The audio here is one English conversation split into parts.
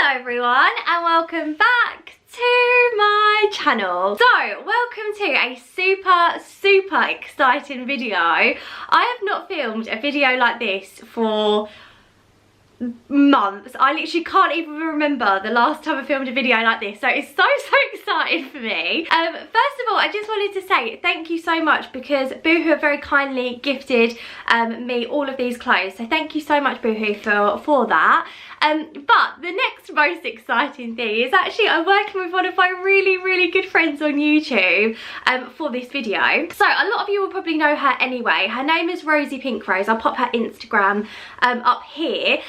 Hello everyone and welcome back to my channel. So welcome to a super exciting video. I have not filmed a video like this for months. I literally can't even remember the last time I filmed a video like this, so it's so exciting for me. First of all, I just wanted to say thank you so much because Boohoo have very kindly gifted me all of these clothes, so thank you so much Boohoo for that. But the next most exciting thing is actually I'm working with one of my really good friends on YouTube for this video. So a lot of you will probably know her anyway. Her name is Rosie Pinkrose. I'll pop her Instagram up here.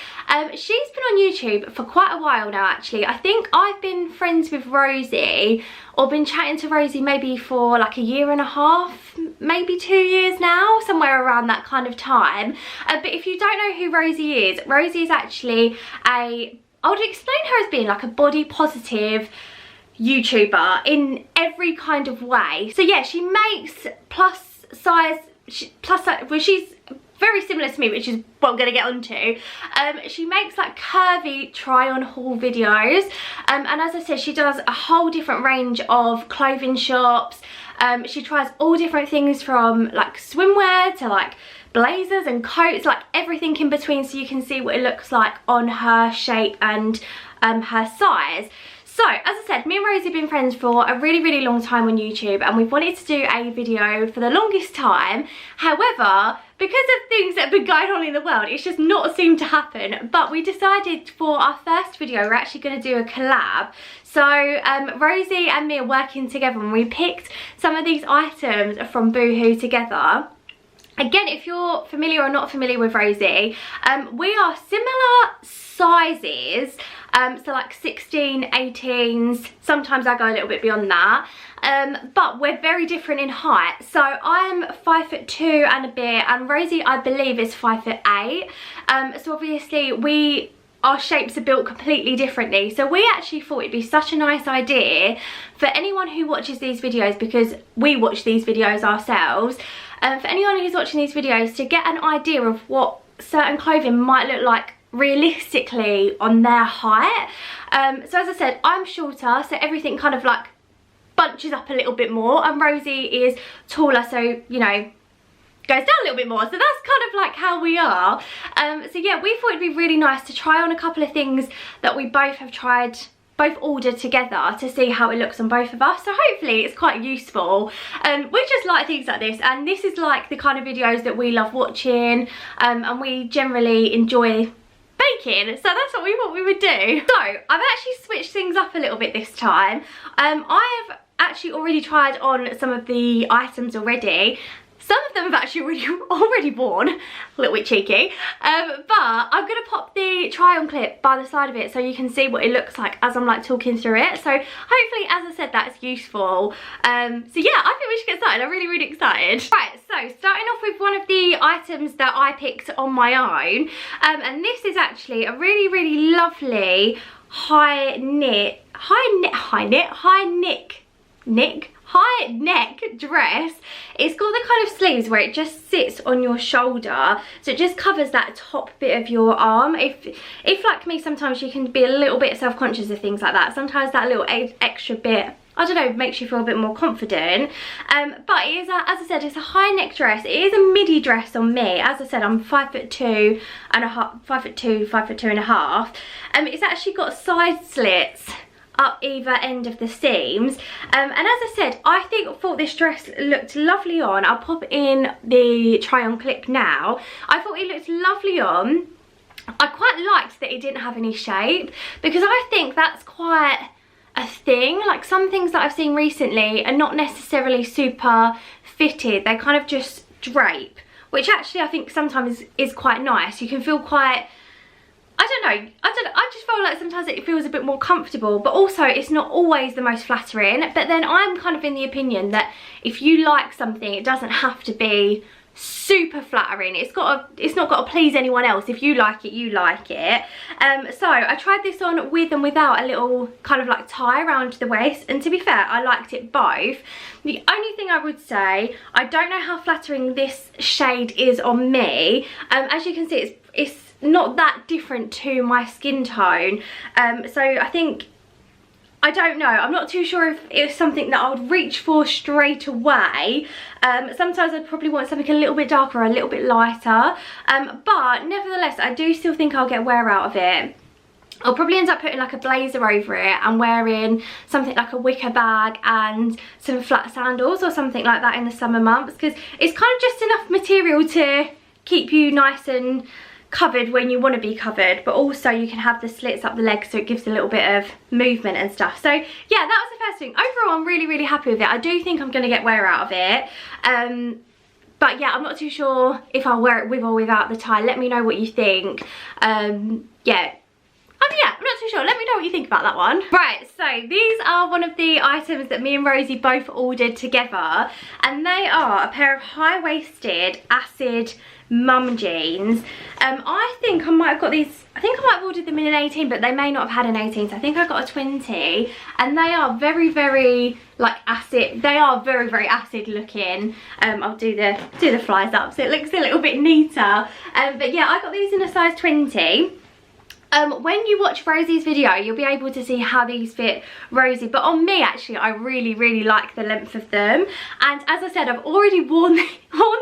She's been on YouTube for quite a while now actually. I think I've been friends with Rosie or been chatting to Rosie maybe for like a year and a half, maybe 2 years now, somewhere around that kind of time. But if you don't know who Rosie is actually I would explain her as being like a body positive YouTuber in every kind of way. So yeah, she makes plus size, well she's very similar to me, which is what I'm going to get onto. She makes like curvy try on haul videos, and as I said, she does a whole different range of clothing shops. She tries all different things from like swimwear to like blazers and coats, like everything in between, so you can see what it looks like on her shape and her size. So, as I said, me and Rosie have been friends for a really long time on YouTube, and we've wanted to do a video for the longest time. However, because of things that have been going on in the world, it's just not seemed to happen. But we decided for our first video, we're actually going to do a collab. So, Rosie and me are working together, and we picked some of these items from Boohoo together. Again, if you're familiar or not familiar with Rosie, we are similar sizes, so like 16, 18s, sometimes I go a little bit beyond that, but we're very different in height. So I'm 5'2" and a bit, and Rosie I believe is 5'8". So obviously our shapes are built completely differently, so we actually thought it'd be such a nice idea for anyone who watches these videos, because we watch these videos ourselves, for anyone who's watching these videos to get an idea of what certain clothing might look like realistically on their height. So as I said, I'm shorter, so everything kind of like bunches up a little bit more, and Rosie is taller, so you know, goes down a little bit more, so that's kind of like how we are. So yeah, we thought it'd be really nice to try on a couple of things that we both have tried, both ordered together, to see how it looks on both of us. So hopefully it's quite useful. We just like things like this, and this is like the kind of videos that we love watching, and we generally enjoy baking, so that's what we thought we would do. So I've actually switched things up a little bit this time. I have actually already tried on some of the items already. Some of them have actually already worn, a little bit cheeky, but I'm going to pop the try on clip by the side of it so you can see what it looks like as I'm like talking through it. So hopefully, as I said, that's useful. So yeah, I think we should get started. I'm really excited. Right, so starting off with one of the items that I picked on my own, and this is actually a really lovely high neck dress. It's got the kind of sleeves where it just sits on your shoulder, so it just covers that top bit of your arm. If like me, sometimes you can be a little bit self-conscious of things like that. Sometimes that little extra bit, I don't know, makes you feel a bit more confident. But it is, as I said, it's a high neck dress. It is a midi dress on me. As I said, I'm 5'2" and a half, 5'2" and a half. It's actually got side slits up either end of the seams, and as I said, I thought this dress looked lovely on. I'll pop in the try on clip now. I thought it looked lovely on. I quite liked that it didn't have any shape, because I think that's quite a thing. Like some things that I've seen recently are not necessarily super fitted, they kind of just drape, which actually I think sometimes is quite nice. You can feel quite, I just feel like sometimes it feels a bit more comfortable, but also it's not always the most flattering. But then I'm kind of in the opinion that if you like something, it doesn't have to be super flattering. It's not got to please anyone else. If you like it, you like it. So I tried this on with and without a little kind of like tie around the waist, and to be fair, I liked it both. The only thing I would say, I don't know how flattering this shade is on me. As you can see, it's not that different to my skin tone. So I think, I don't know, I'm not too sure if it's something that I would reach for straight away. Sometimes I'd probably want something a little bit darker or a little bit lighter, but nevertheless I do still think I'll get wear out of it. I'll probably end up putting like a blazer over it and wearing something like a wicker bag and some flat sandals or something like that in the summer months, because it's kind of just enough material to keep you nice and covered when you want to be covered, but also you can have the slits up the legs so it gives a little bit of movement and stuff. So yeah, that was the first thing. Overall I'm really happy with it. I do think I'm going to get wear out of it, but yeah, I'm not too sure if I'll wear it with or without the tie. Let me know what you think. Yeah, I'm not too sure. Let me know what you think about that one. Right, so these are one of the items that me and Rosie both ordered together, and they are a pair of high-waisted acid mum jeans. I think I might have got these, I think I might have ordered them in an 18, but they may not have had an 18, so I think I got a 20, and they are very like acid. They are very acid looking. I'll do the flies up so it looks a little bit neater. But yeah, I got these in a size 20. When you watch Rosie's video, you'll be able to see how these fit Rosie, but on me actually I really like the length of them. And as I said, I've already worn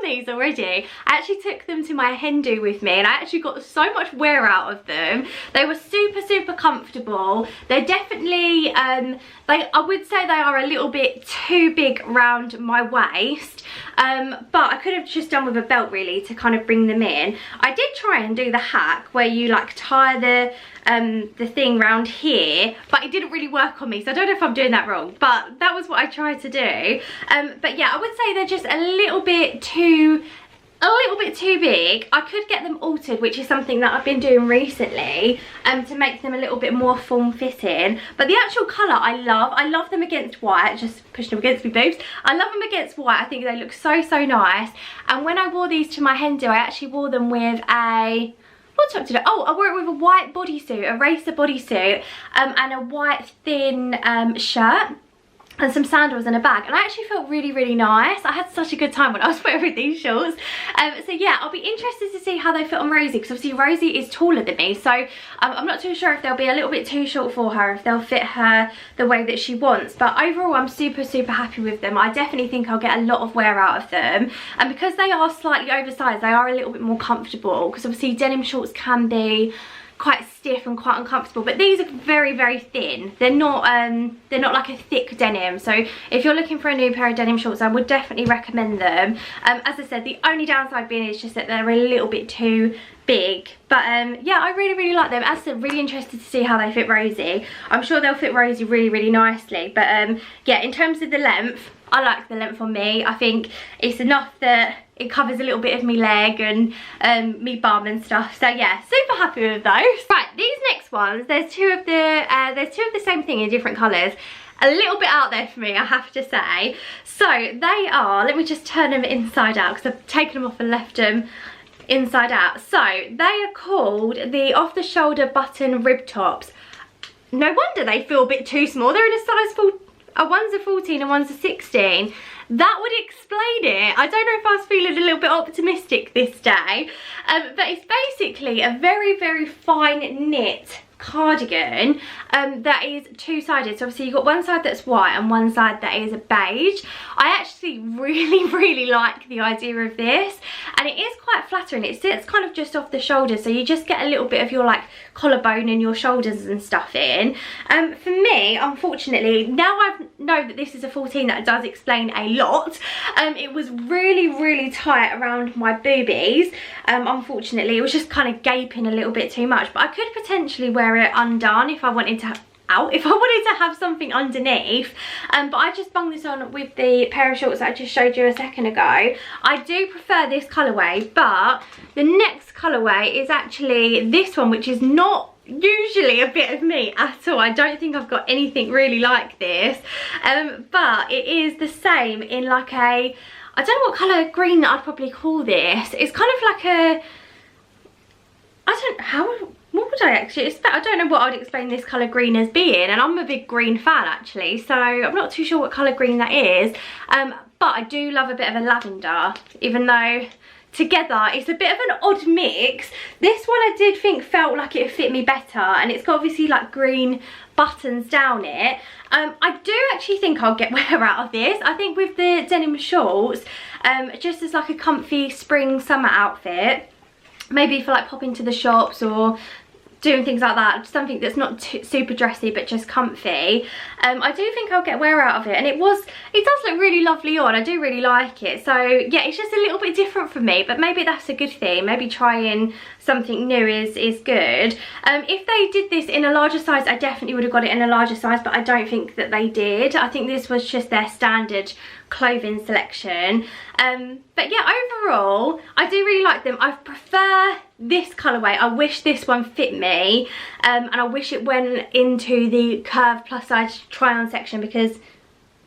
these already. I actually took them to my hen do with me and I actually got so much wear out of them. They were super comfortable. They're definitely I would say they are a little bit too big round my waist, but I could have just done with a belt really to kind of bring them in. I did try and do the hack where you like tie the thing round here, but it didn't really work on me, so I don't know if I'm doing that wrong, but that was what I tried to do. But yeah, I would say they're just a little bit too big. I could get them altered, which is something that I've been doing recently, to make them a little bit more form-fitting. But the actual colour I love them against white. Just pushing them against my boobs. I love them against white. I think they look so nice. And when I wore these to my hen do, I actually wore them with a, what top did I? Oh, I wore it with a white bodysuit, a racer bodysuit, and a white thin shirt, and some sandals and a bag, and I actually felt really nice. I had such a good time when I was wearing these shorts. So yeah, I'll be interested to see how they fit on Rosie, because obviously Rosie is taller than me, so I'm not too sure if they'll be a little bit too short for her, if they'll fit her the way that she wants. But overall I'm super happy with them. I definitely think I'll get a lot of wear out of them, and because they are slightly oversized, they are a little bit more comfortable, because obviously denim shorts can be quite stiff and quite uncomfortable, but these are very thin. They're not like a thick denim, so if you're looking for a new pair of denim shorts, I would definitely recommend them. As I said, the only downside being is just that they're a little bit too big, but yeah, I really like them. As I said, really interested to see how they fit Rosie. I'm sure they'll fit Rosie really nicely, but yeah, in terms of the length, I like the length on me. I think it's enough that it covers a little bit of me leg and me bum and stuff. So yeah, super happy with those. Right, these next ones, there's two of the same thing in different colours. A little bit out there for me, I have to say. So they are, let me just turn them inside out because I've taken them off and left them inside out. So they are called the off the shoulder button rib tops. No wonder they feel a bit too small. They're in a size 14. One's a 14 and one's a 16. That would explain it. I don't know if I was feeling a little bit optimistic this day, but it's basically a very fine knit cardigan that is two-sided. So obviously you've got one side that's white and one side that is beige. I actually really like the idea of this, and it is quite flattering. It sits kind of just off the shoulder, so you just get a little bit of your like collarbone and your shoulders and stuff in. For me, unfortunately, now I know that this is a 14, that does explain a lot. It was really tight around my boobies. Unfortunately, it was just kind of gaping a little bit too much, but I could potentially wear it undone if I wanted to have something underneath, but I just bunged this on with the pair of shorts that I just showed you a second ago. I do prefer this colourway, but the next colourway is actually this one, which is not usually a bit of me at all. I don't think I've got anything really like this, but it is the same in like a, I don't know what colour green that I'd probably call this. It's kind of like a, what would I actually expect? I don't know what I'd explain this colour green as being, and I'm a big green fan actually, so I'm not too sure what colour green that is, but I do love a bit of a lavender, even though together. It's a bit of an odd mix. This one I did think felt like it fit me better, and it's got obviously like green buttons down it. I do actually think I'll get wear out of this. I think with the denim shorts, just as like a comfy spring summer outfit, maybe for like popping to the shops or doing things like that, something that's not super dressy but just comfy. I do think I'll get wear out of it, and it does look really lovely on. I do really like it. So yeah, it's just a little bit different for me, but maybe that's a good thing. Maybe trying something new is good. If they did this in a larger size, I definitely would have got it in a larger size, but I don't think that they did. I think this was just their standard clothing selection. But yeah, overall I do really like them. I prefer this colourway. I wish this one fit me, and I wish it went into the curved plus size try on section, because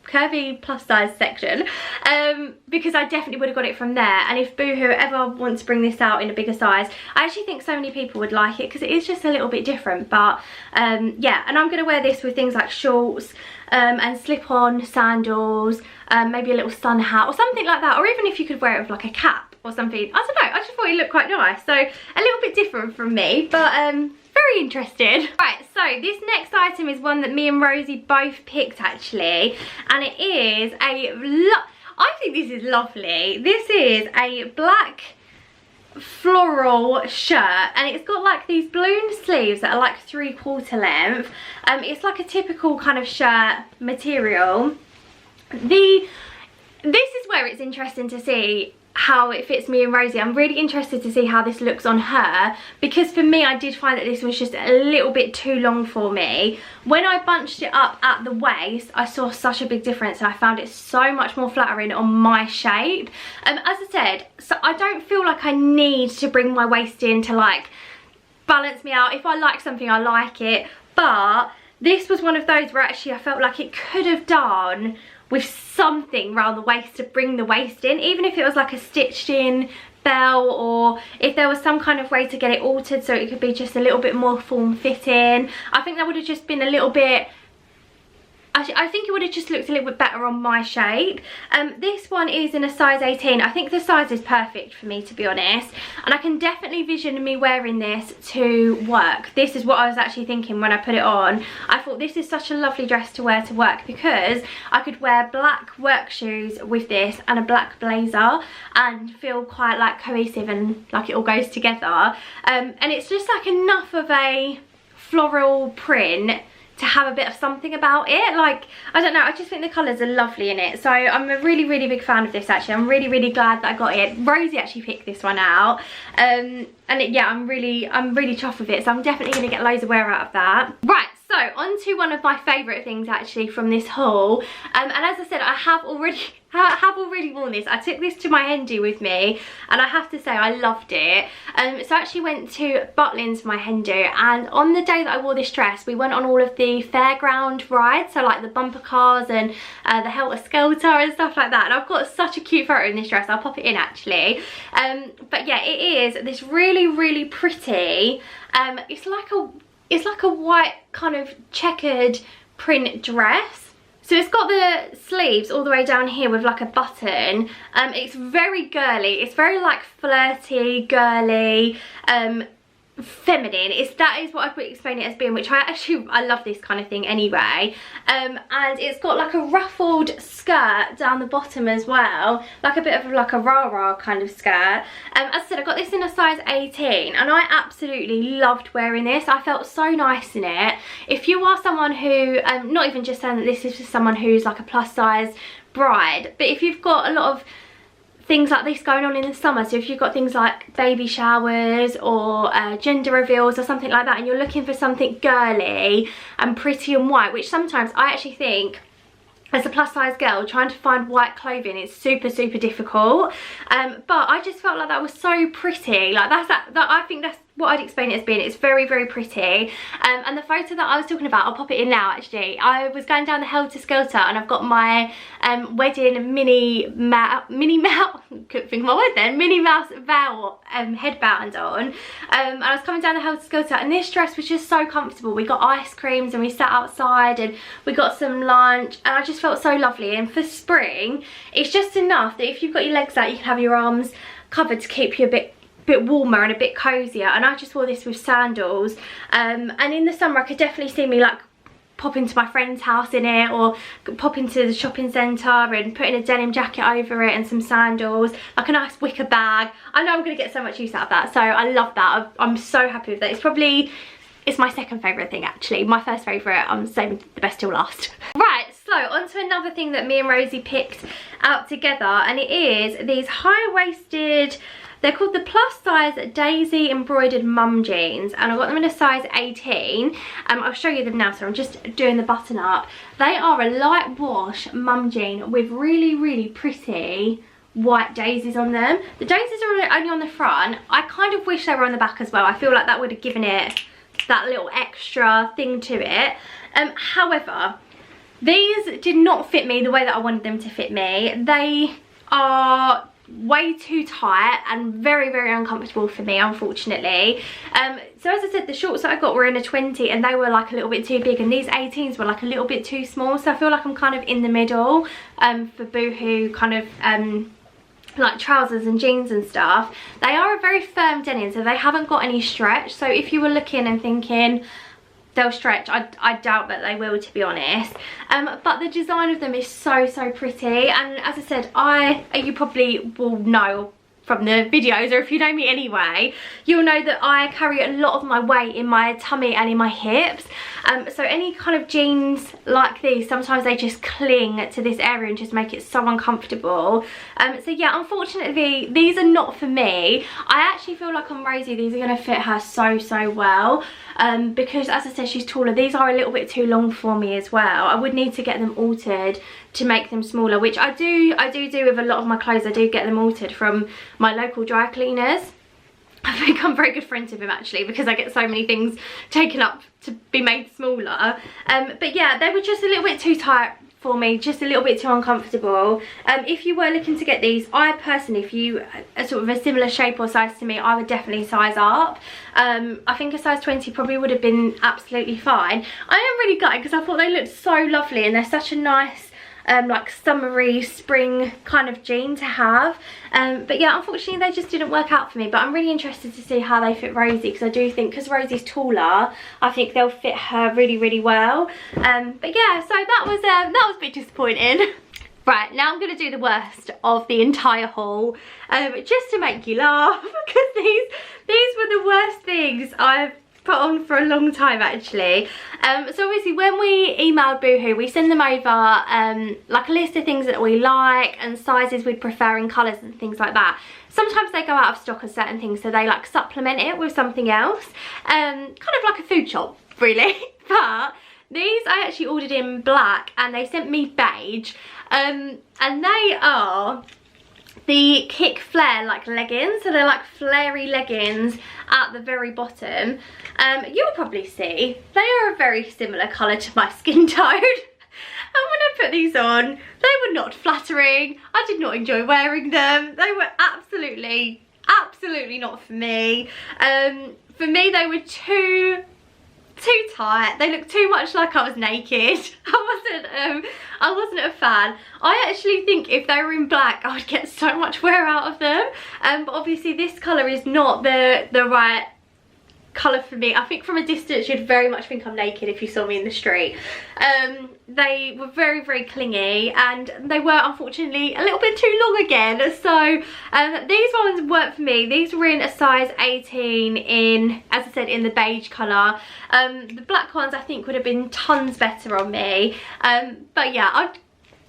curvy plus size section, because I definitely would have got it from there. And if Boohoo ever wants to bring this out in a bigger size, I actually think so many people would like it, because it is just a little bit different. But yeah, and I'm going to wear this with things like shorts and slip-on sandals, maybe a little sun hat or something like that, or even if you could wear it with like a cap or something. I don't know, I just thought it looked quite nice. So a little bit different from me, but very interested. Right, so this next item is one that me and Rosie both picked actually, and it is I think this is lovely. This is a black floral shirt, and it's got like these balloon sleeves that are like 3/4 length. It's like a typical kind of shirt material. This is where it's interesting to see how it fits me and Rosie. I'm really interested to see how this looks on her, because for me, I did find that this was just a little bit too long for me. When I bunched it up at the waist, I saw such a big difference, and I found it so much more flattering on my shape. As I said, so I don't feel like I need to bring my waist in to like balance me out. If I like something, I like it, but this was one of those where actually I felt like it could have done with something around the waist to bring the waist in, even if it was like a stitched in bell, or if there was some kind of way to get it altered so it could be just a little bit more form fitting. I think that would have just been a little bit, I think it would have just looked a little bit better on my shape. This one is in a size 18. I think the size is perfect for me, to be honest, and I can definitely vision me wearing this to work. This is what I was actually thinking when I put it on. I thought this is such a lovely dress to wear to work, because I could wear black work shoes with this and a black blazer and feel quite like cohesive and like it all goes together. And it's just like enough of a floral print to have a bit of something about it. Like, I don't know, I just think the colours are lovely in it. So I'm a really, really big fan of this actually. I'm really, really glad that I got it. Rosie actually picked this one out. Yeah, I'm really chuffed with it. So I'm definitely going to get loads of wear out of that. Right, so on to one of my favourite things actually from this haul. And as I said, I have already worn this. I took this to my hen do with me, and I have to say I loved it. So I actually went to Butlins for my hen do, and on the day that I wore this dress, we went on all of the fairground rides, so like the bumper cars and the Helter Skelter and stuff like that. And I've got such a cute photo in this dress. I'll pop it in actually. But yeah, it is this really, really pretty. It's like a white kind of checkered print dress. So it's got the sleeves all the way down here with like a button. It's very girly. It's very like flirty, girly, feminine. That is what I would explain it as being, which I love this kind of thing anyway. And it's got like a ruffled skirt down the bottom as well, like a bit of like a rah-rah kind of skirt. As I said, I got this in a size 18, and I absolutely loved wearing this. I felt so nice in it. If you are someone who, not even just saying that this is for someone who's like a plus size bride, but if you've got a lot of things like this going on in the summer, so if you've got things like baby showers or gender reveals or something like that, and you're looking for something girly and pretty and white, which sometimes I actually think as a plus size girl trying to find white clothing is super difficult, but I just felt like that was so pretty. Like I think that's what I'd explain it as being. It's very pretty. And the photo that I was talking about, I'll pop it in now actually. I was going down the Helter Skelter, and I've got my wedding Minnie Mouse couldn't think of my word then, Minnie Mouse Velour headband on, and I was coming down the Helter Skelter, and this dress was just so comfortable. We got ice creams and we sat outside and we got some lunch, and I just felt so lovely. And for spring, it's just enough that if you've got your legs out, you can have your arms cover to keep you a bit warmer and a bit cozier, and I just wore this with sandals. And in the summer I could definitely see me like pop into my friend's house in it, or pop into the shopping centre and putting a denim jacket over it and some sandals, like a nice wicker bag. I know I'm going to get so much use out of that, so I love that. I'm so happy with that. It's my second favourite thing actually. My first favourite, I'm saving the best till last. Right, so on to another thing that me and Rosie picked out together, and it is these high-waisted, they're called the plus size Daisy embroidered mum jeans, and I got them in a size 18. I'll show you them now, so I'm just doing the button up. They are a light wash mum jean with really, really pretty white daisies on them. The daisies are only on the front. I kind of wish they were on the back as well. I feel like that would have given it that little extra thing to it. However, these did not fit me the way that I wanted them to fit me. They are way too tight and very, very uncomfortable for me, unfortunately. So as I said, the shorts that I got were in a 20 and they were like a little bit too big, and these 18s were like a little bit too small, so I feel like I'm kind of in the middle for Boohoo kind of like trousers and jeans and stuff. They are a very firm denim, so they haven't got any stretch, so if you were looking and thinking they'll stretch, I doubt that they will, to be honest. But the design of them is so pretty, and as I said, you probably will know from the videos, or if you know me anyway, you'll know that I carry a lot of my weight in my tummy and in my hips. So any kind of jeans like these, sometimes they just cling to this area and just make it so uncomfortable. So yeah, unfortunately these are not for me. I actually feel like on Rosie these are going to fit her so well, because as I said, she's taller. These are a little bit too long for me as well. I would need to get them altered to make them smaller, which I do with a lot of my clothes. I do get them altered from my local dry cleaners. I've become very good friends with him actually, because I get so many things taken up to be made smaller. But yeah, they were just a little bit too tight for me, just a little bit too uncomfortable. If you were looking to get these, I personally, if you are sort of a similar shape or size to me, I would definitely size up. I think a size 20 probably would have been absolutely fine. I am really gutted because I thought they looked so lovely, and they're such a nice like summery spring kind of jean to have. But yeah, unfortunately they just didn't work out for me, but I'm really interested to see how they fit Rosie, because I do think, because Rosie's taller, I think they'll fit her really well. But yeah, so that was a bit disappointing. Right, now I'm going to do the worst of the entire haul, just to make you laugh, because these were the worst things I've put on for a long time actually. So obviously when we emailed Boohoo, we send them over like a list of things that we like and sizes we'd prefer and colours and things like that. Sometimes they go out of stock of certain things, so they like supplement it with something else, kind of like a food shop really. But these I actually ordered in black and they sent me beige, and they are the Kick Flare like leggings, so they're like flary leggings at the very bottom. You'll probably see they are a very similar colour to my skin tone. And when I put these on, they were not flattering. I did not enjoy wearing them. They were absolutely not for me. For me, they were too tight. They looked too much like I was naked. I wasn't a fan. I actually think if they were in black, I would get so much wear out of them. But obviously this colour is not the right colour for me. I think from a distance you'd very much think I'm naked if you saw me in the street. They were very clingy, and they were unfortunately a little bit too long again. So these ones weren't for me. These were in a size 18 in, as I said, in the beige colour. The black ones I think would have been tons better on me. But yeah, I'll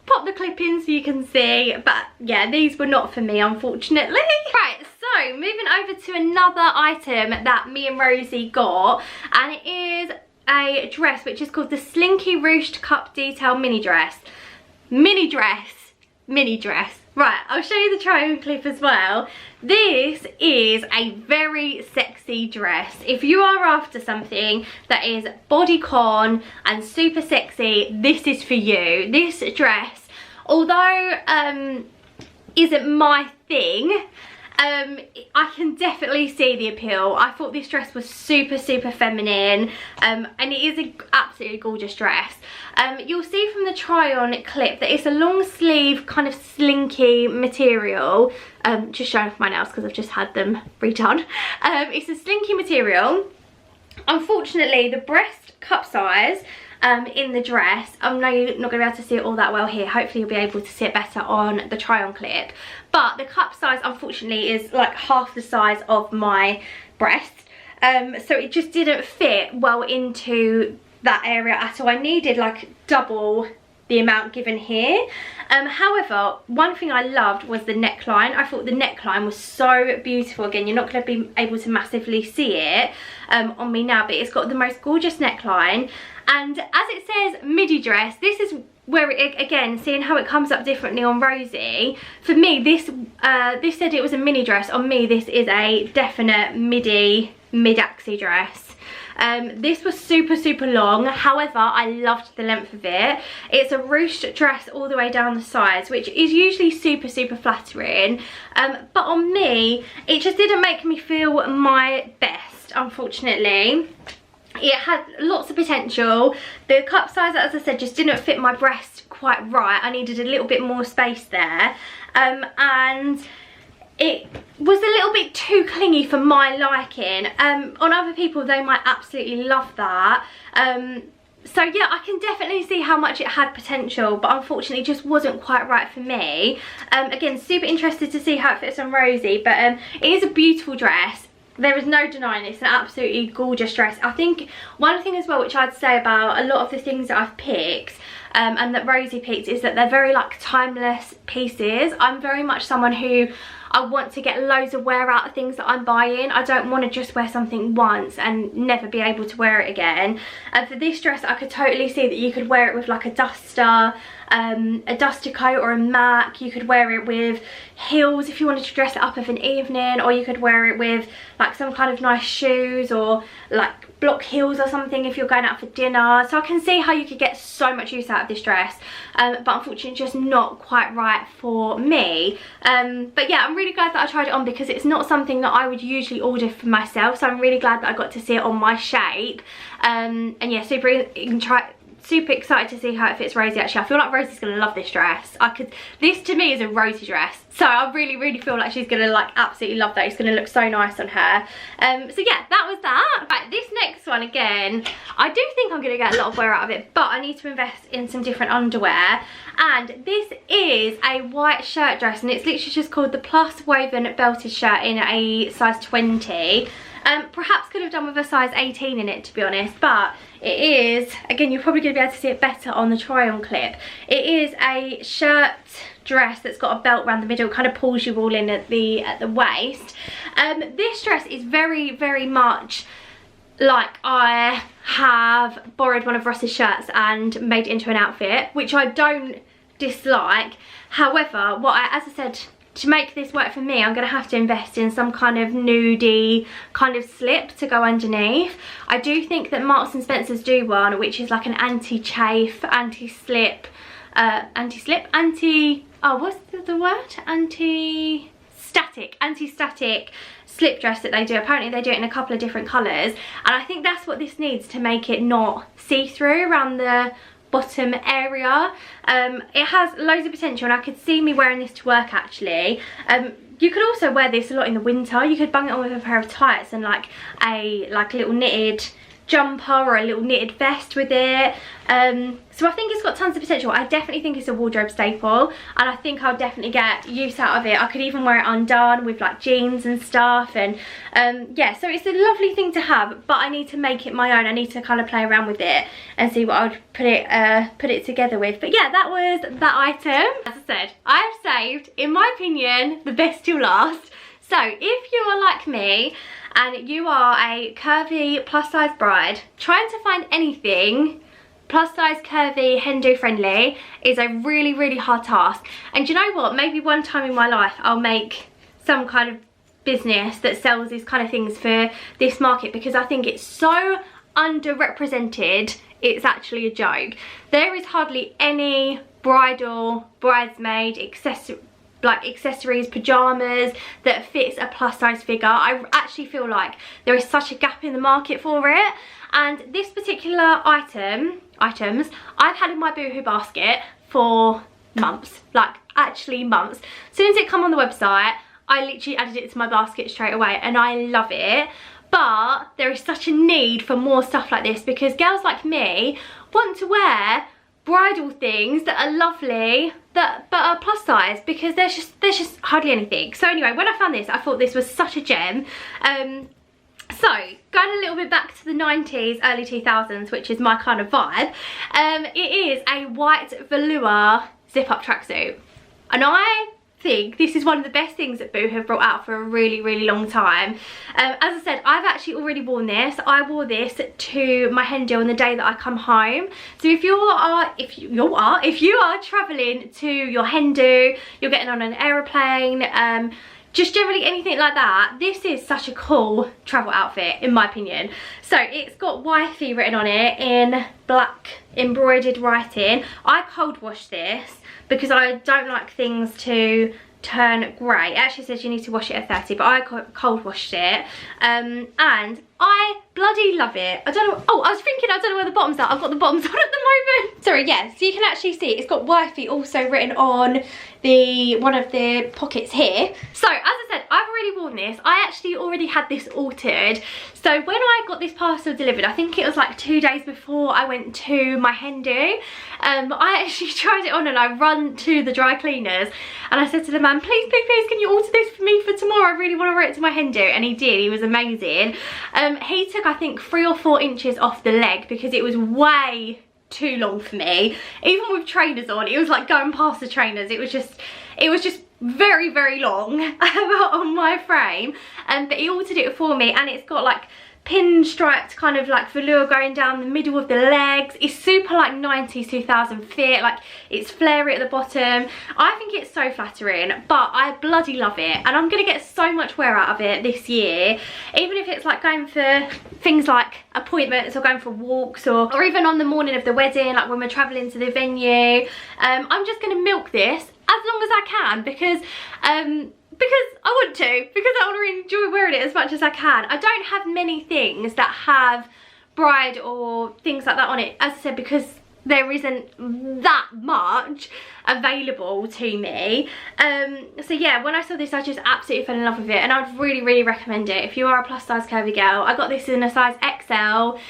pop the clip in so you can see. But yeah, these were not for me, unfortunately. Right, so moving over to another item that me and Rosie got, and it is a dress which is called the Slnky Rouched Cup Detail Mini Dress. Mini dress. Right, I'll show you the try-on clip as well. This is a very sexy dress. If you are after something that is bodycon and super sexy, this is for you. This dress, although isn't my thing, I can definitely see the appeal. I thought this dress was super feminine, and it is an absolutely gorgeous dress. You'll see from the try on clip that it's a long sleeve kind of slinky material. Just showing off my nails because I've just had them redone. It's a slinky material. Unfortunately, the breast cup size in the dress, I know you're not going to be able to see it all that well here. Hopefully you'll be able to see it better on the try on clip. But the cup size, unfortunately, is like half the size of my breast. So it just didn't fit well into that area at all. I needed like double the amount given here. However, one thing I loved was the neckline. I thought the neckline was so beautiful. Again, you're not going to be able to massively see it on me now, but it's got the most gorgeous neckline. And as it says midi dress, this is where it, again, seeing how it comes up differently on Rosie, for me this said it was a mini dress. On me, this is a definite mid-axi dress. This was super long. However, I loved the length of it. It's a ruched dress all the way down the sides, which is usually super flattering, but on me it just didn't make me feel my best, unfortunately. It had lots of potential. The cup size, as I said, just didn't fit my breast quite right. I needed a little bit more space there, and it was a little bit too clingy for my liking. On other people, they might absolutely love that. So yeah, I can definitely see how much it had potential, but unfortunately just wasn't quite right for me. Again, super interested to see how it fits on Rosie, but it is a beautiful dress. There is no denying it's an absolutely gorgeous dress. I think one thing as well which I'd say about a lot of the things that I've picked and that Rosie picked is that they're very like timeless pieces. I'm very much someone who I want to get loads of wear out of things that I'm buying. I don't want to just wear something once and never be able to wear it again. And for this dress, I could totally see that you could wear it with like a duster coat or a MAC. You could wear it with heels if you wanted to dress it up of an evening, or you could wear it with like some kind of nice shoes or like block heels or something if you're going out for dinner. So I can see how you could get so much use out of this dress, but unfortunately just not quite right for me. But yeah, I'm really glad that I tried it on because it's not something that I would usually order for myself, so I'm really glad that I got to see it on my shape. And yeah, super excited to see how it fits Rosie. Actually, I feel like Rosie's gonna love this dress. This to me is a Rosie dress, so I really feel like she's gonna like absolutely love that. It's gonna look so nice on her. So yeah, that was that. Right, this next one, again, I do think I'm gonna get a lot of wear out of it, but I need to invest in some different underwear. And this is a white shirt dress, and it's literally just called the Plus Woven Belted Shirt in a size 20. Perhaps could have done with a size 18 in it, to be honest, but it is, again, you're probably going to be able to see it better on the try on clip. It is a shirt dress that's got a belt around the middle, kind of pulls you all in at the waist. This dress is very much like I have borrowed one of Ross's shirts and made it into an outfit, which I don't dislike. However, as I said, to make this work for me, I'm going to have to invest in some kind of nudie kind of slip to go underneath. I do think that Marks and Spencer's do one, which is like an anti-chafe, anti-slip, what's the word? Anti-static slip dress that they do. Apparently they do it in a couple of different colours, and I think that's what this needs to make it not see-through around the bottom area. It has loads of potential, and I could see me wearing this to work actually. You could also wear this a lot in the winter. You could bung it on with a pair of tights and like a little knitted jumper or a little knitted vest with it. So I think it's got tons of potential. I definitely think it's a wardrobe staple, and I think I'll definitely get use out of it. I could even wear it undone with like jeans and stuff, and yeah, so it's a lovely thing to have, but I need to make it my own. I need to kind of play around with it and see what I would put it together with. But yeah, that was that item. As I said, I have saved, in my opinion, the best till last. So if you are like me and you are a curvy plus size bride, trying to find anything plus size, curvy, Hindu friendly is a really hard task. And you know what, maybe one time in my life I'll make some kind of business that sells these kind of things for this market, because I think it's so underrepresented, it's actually a joke. There is hardly any bridal, bridesmaid, like accessories, pajamas that fits a plus size figure. I actually feel like there is such a gap in the market for it, and this particular items I've had in my Boohoo basket for months, like actually months. As soon as it come on the website, I literally added it to my basket straight away, and I love it. But there is such a need for more stuff like this, because girls like me want to wear bridal things that are lovely, but are plus size, because there's just hardly anything. So anyway, when I found this, I thought this was such a gem. So going a little bit back to the 90s, early 2000s, which is my kind of vibe, it is a white velour zip-up tracksuit, and I think this is one of the best things that Boohoo have brought out for a really long time. As I said, I've actually already worn this. I wore this to my hen do on the day that I come home. So if you are traveling to your hen do, you're getting on an aeroplane, just generally anything like that, this is such a cool travel outfit in my opinion. So it's got Wifey written on it in black embroidered writing. I cold washed this because I don't like things to turn grey. It actually says you need to wash it at 30, but I cold washed it, and I bloody love it. I don't know, oh, I was thinking, I don't know where the bottoms are. I've got the bottoms on at the moment. Sorry, yeah, so you can actually see it's got Wifey also written on one of the pockets here. So as I said, I've already worn this. I actually already had this altered. So when I got this parcel delivered, I think it was like 2 days before I went to my hen do, I actually tried it on, and I run to the dry cleaners and I said to the man, please can you alter this for me for tomorrow? I really want to wear it to my hen do. And he did. He was amazing. He took, I think, 3 or 4 inches off the leg because it was way too long for me. Even with trainers on, it was like going past the trainers. It was just very long on my frame. But he altered it for me, and it's got like pinstriped kind of like velour going down the middle of the legs. It's super like 90s 2000 fit, like it's flary at the bottom. I think it's so flattering, but I bloody love it, and I'm gonna get so much wear out of it this year, even if it's like going for things like appointments or going for walks, or even on the morning of the wedding, like when we're traveling to the venue. I'm just gonna milk this as long as I can, because I want to, because I want to enjoy wearing it as much as I can. I don't have many things that have bride or things like that on it, as I said, because there isn't that much available to me. So yeah, when I saw this, I just absolutely fell in love with it, and I'd really recommend it if you are a plus size curvy girl. I got this in a size XL.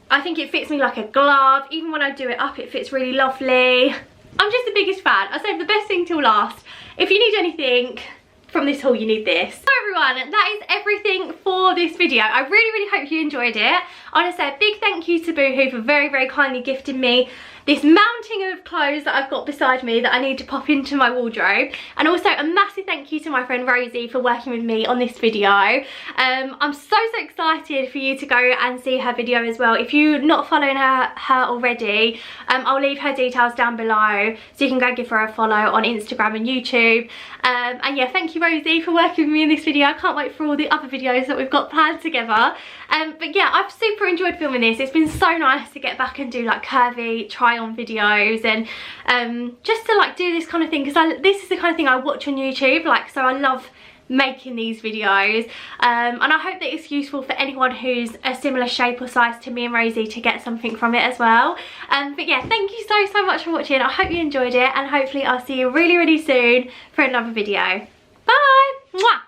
I think it fits me like a glove. Even when I do it up, it fits really lovely. I'm just the biggest fan. I saved the best thing till last. If you need anything from this haul, you need this. So everyone, that is everything for this video. I really hope you enjoyed it. I want to say a big thank you to Boohoo for very kindly gifting me this mounting of clothes that I've got beside me that I need to pop into my wardrobe. And also a massive thank you to my friend Rosie for working with me on this video. I'm so excited for you to go and see her video as well. If you're not following her already, I'll leave her details down below so you can go give her a follow on Instagram and YouTube. And yeah, thank you Rosie for working with me in this video. I can't wait for all the other videos that we've got planned together. But yeah, I've super enjoyed filming this. It's been so nice to get back and do like curvy try on videos, and just to like do this kind of thing, because this is the kind of thing I watch on YouTube, like, so I love making these videos, and I hope that it's useful for anyone who's a similar shape or size to me and Rosie to get something from it as well. But yeah, thank you so much for watching. I hope you enjoyed it, and hopefully I'll see you really soon for another video. Bye. Mwah.